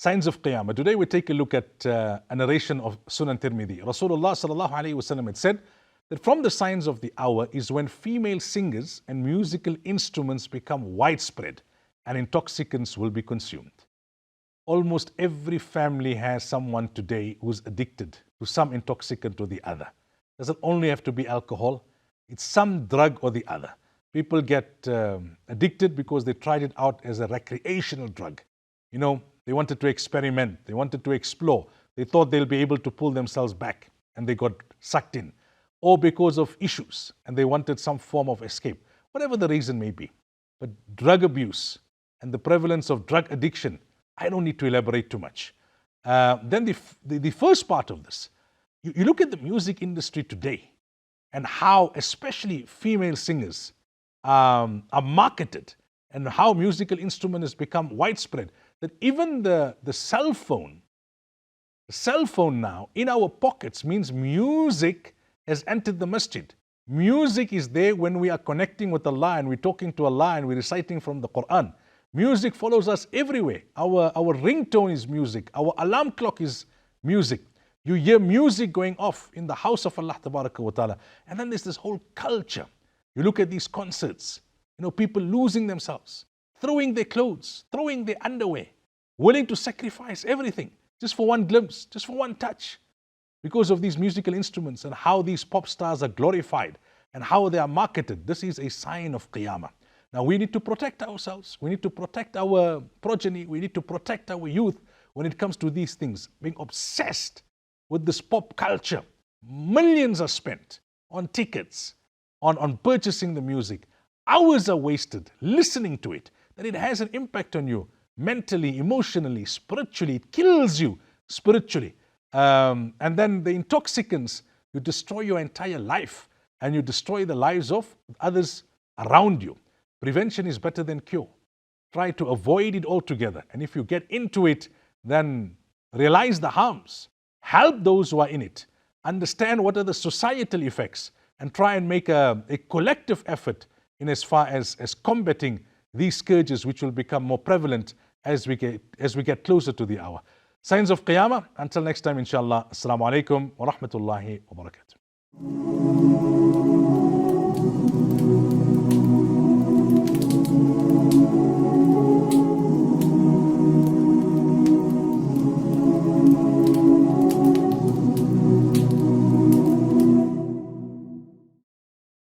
Signs of Qiyaamah. Today we take a look at a narration of Sunan Tirmidhi. Rasulullah sallallahu alaihi wasallam had said that from the signs of the hour is when female singers and musical instruments become widespread and intoxicants will be consumed. Almost every family has someone today who's addicted to some intoxicant or the other. Doesn't only have to be alcohol, it's some drug or the other. People get addicted because they tried it out as a recreational drug. You know, they wanted to experiment, they wanted to explore, they thought they'll be able to pull themselves back and they got sucked in. Or because of issues and they wanted some form of escape, whatever the reason may be. But drug abuse and the prevalence of drug addiction, I don't need to elaborate too much. Then the first part of this, you look at the music industry today and how especially female singers are marketed and how musical instrument has become widespread, that even the cell phone now in our pockets means music has entered the masjid. Music is there when we are connecting with Allah and we're talking to Allah and we're reciting from the Quran. Music follows us everywhere. Our ringtone is music. Our alarm clock is music. You hear music going off in the house of Allah Tabaraka wa Ta'ala. And then there's this whole culture. You look at these concerts, you know, people losing themselves, throwing their clothes, throwing their underwear, willing to sacrifice everything just for one glimpse, just for one touch, because of these musical instruments and how these pop stars are glorified and how they are marketed. This is a sign of Qiyamah. Now we need to protect ourselves. We need to protect our progeny. We need to protect our youth when it comes to these things. Being obsessed with this pop culture. Millions are spent on tickets, on purchasing the music. Hours are wasted listening to it. That it has an impact on you mentally, emotionally, spiritually. It kills you spiritually. And then the intoxicants, you destroy your entire life and you destroy the lives of others around you. Prevention is better than cure. Try to avoid it altogether. And if you get into it, then realize the harms. Help those who are in it. Understand what are the societal effects and try and make a collective effort in as far as combating these scourges which will become more prevalent as we get closer to the hour. Signs of Qiyamah. Until next time, inshallah. Assalamu alaikum wa rahmatullahi wa barakatuh.